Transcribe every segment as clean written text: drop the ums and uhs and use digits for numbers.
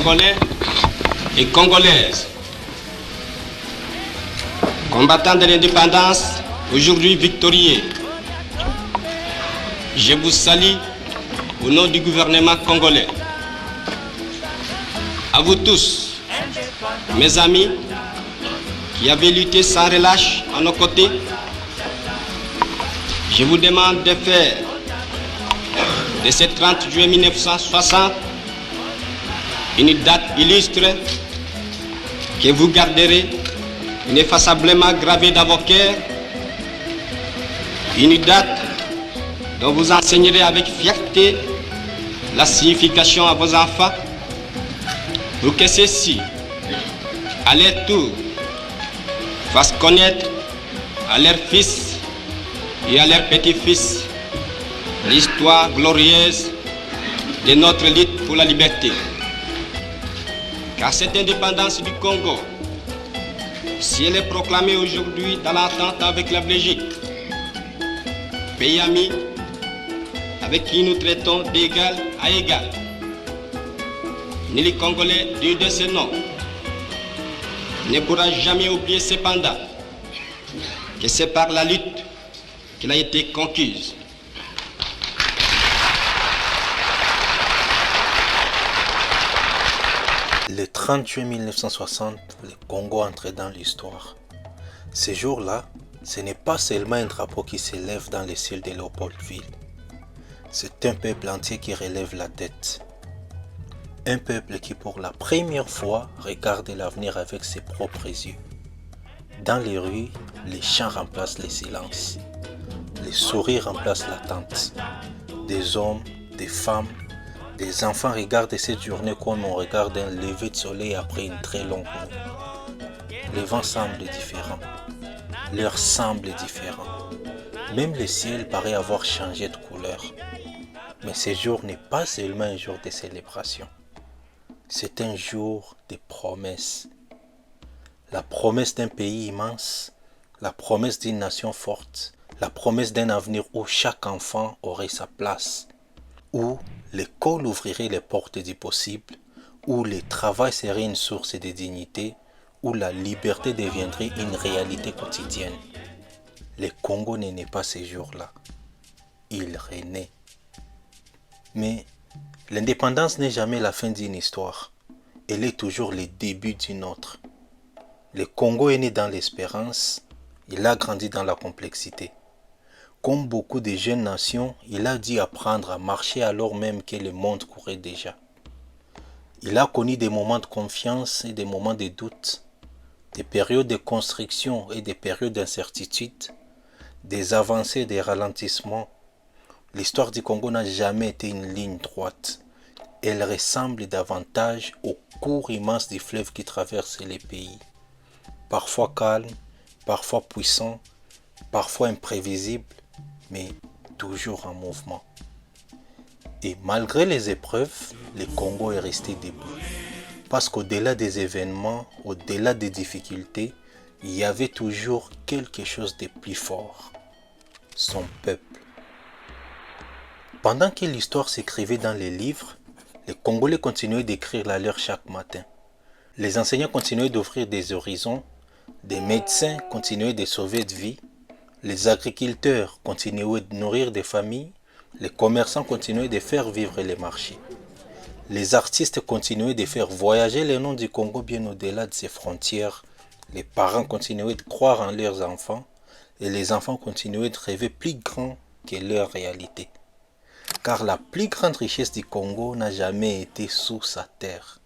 Congolais et Congolaises, combattants de l'indépendance, aujourd'hui victorieux, je vous salue au nom du gouvernement congolais. À vous tous, mes amis, qui avez lutté sans relâche à nos côtés, je vous demande de faire de ce 30 juillet 1960 une date illustre que vous garderez ineffaçablement gravée dans vos cœurs, une date dont vous enseignerez avec fierté la signification à vos enfants, pour que ceux-ci, à leur tour, fassent connaître à leurs fils et à leurs petits-fils l'histoire glorieuse de notre lutte pour la liberté. Car cette indépendance du Congo, si elle est proclamée aujourd'hui dans l'entente avec la Belgique, pays ami avec qui nous traitons d'égal à égal, ni les Congolais digne de ce nom ne pourra jamais oublier cependant que c'est par la lutte qu'elle a été conquise. Le 30 juin 1960, le Congo entrait dans l'histoire. Ce jour-là, ce n'est pas seulement un drapeau qui s'élève dans le ciel de Léopoldville. C'est un peuple entier qui relève la tête. Un peuple qui pour la première fois regarde l'avenir avec ses propres yeux. Dans les rues, les chants remplacent le silence. Les sourires remplacent l'attente. Des hommes, des femmes, des enfants regardent cette journée comme on regarde un lever de soleil après une très longue nuit. Le vent semble différent. L'heure semble différente. Même le ciel paraît avoir changé de couleur. Mais ce jour n'est pas seulement un jour de célébration. C'est un jour de promesses. La promesse d'un pays immense, la promesse d'une nation forte, la promesse d'un avenir où chaque enfant aurait sa place, où l'école ouvrirait les portes du possible, où le travail serait une source de dignité, où la liberté deviendrait une réalité quotidienne. Le Congo ne naît pas ces jours-là. Il renaît. Mais l'indépendance n'est jamais la fin d'une histoire. Elle est toujours le début d'une autre. Le Congo est né dans l'espérance, il a grandi dans la complexité. Comme beaucoup de jeunes nations, il a dû apprendre à marcher alors même que le monde courait déjà. Il a connu des moments de confiance et des moments de doute, des périodes de construction et des périodes d'incertitude, des avancées et des ralentissements. L'histoire du Congo n'a jamais été une ligne droite. Elle ressemble davantage au cours immense du fleuve qui traverse les pays. Parfois calme, parfois puissant, parfois imprévisible, mais toujours en mouvement. Et malgré les épreuves, le Congo est resté debout. Parce qu'au-delà des événements, au-delà des difficultés, il y avait toujours quelque chose de plus fort. Son peuple. Pendant que l'histoire s'écrivait dans les livres, les Congolais continuaient d'écrire la leur chaque matin. Les enseignants continuaient d'ouvrir des horizons, des médecins continuaient de sauver de vies, les agriculteurs continuaient de nourrir des familles, les commerçants continuaient de faire vivre les marchés. Les artistes continuaient de faire voyager le nom du Congo bien au-delà de ses frontières. Les parents continuaient de croire en leurs enfants et les enfants continuaient de rêver plus grand que leur réalité. Car la plus grande richesse du Congo n'a jamais été sous sa terre.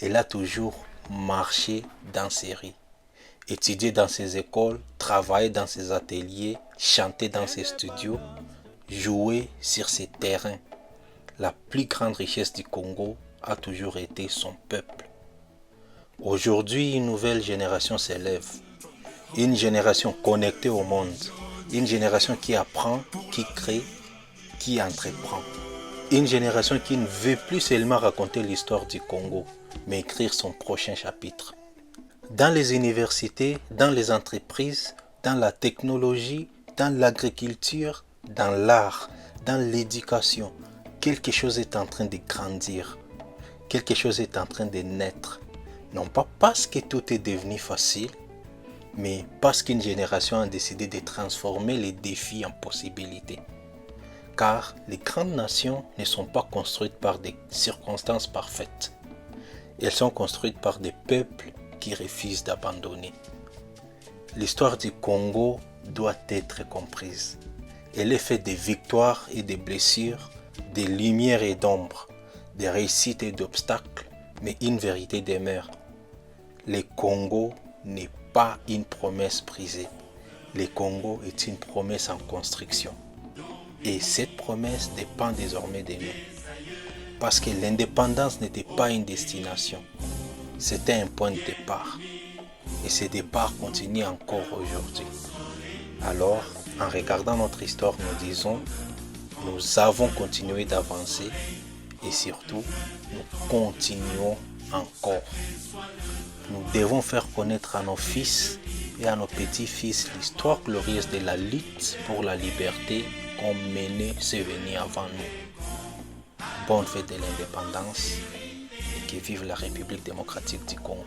Elle a toujours marché dans ses rues, étudié dans ses écoles, travaillé dans ses ateliers, chanté dans ses studios, joué sur ses terrains. La plus grande richesse du Congo a toujours été son peuple. Aujourd'hui, une nouvelle génération s'élève. Une génération connectée au monde. Une génération qui apprend, qui crée, qui entreprend. Une génération qui ne veut plus seulement raconter l'histoire du Congo, mais écrire son prochain chapitre. Dans les universités, dans les entreprises, dans la technologie, dans l'agriculture, dans l'art, dans l'éducation, quelque chose est en train de grandir. quelque chose est en train de naître. Non pas parce que tout est devenu facile, mais parce qu'une génération a décidé de transformer les défis en possibilités. Car les grandes nations ne sont pas construites par des circonstances parfaites. Elles sont construites par des peuples qui refusent d'abandonner. L'histoire du Congo doit être comprise. Elle est faite de victoires et de blessures, de lumières et d'ombres, de réussites et d'obstacles, mais une vérité demeure. Le Congo n'est pas une promesse brisée. Le Congo est une promesse en construction. Et cette promesse dépend désormais de nous. Parce que l'indépendance n'était pas une destination. C'était un point de départ. Et ce départ continue encore aujourd'hui. Alors, en regardant notre histoire, nous disons, nous avons continué d'avancer et surtout, nous continuons encore. Nous devons faire connaître à nos fils et à nos petits-fils l'histoire glorieuse de la lutte pour la liberté qu'ont menée ceux venus avant nous. Bonne fête de l'indépendance et que vive la République démocratique du Congo.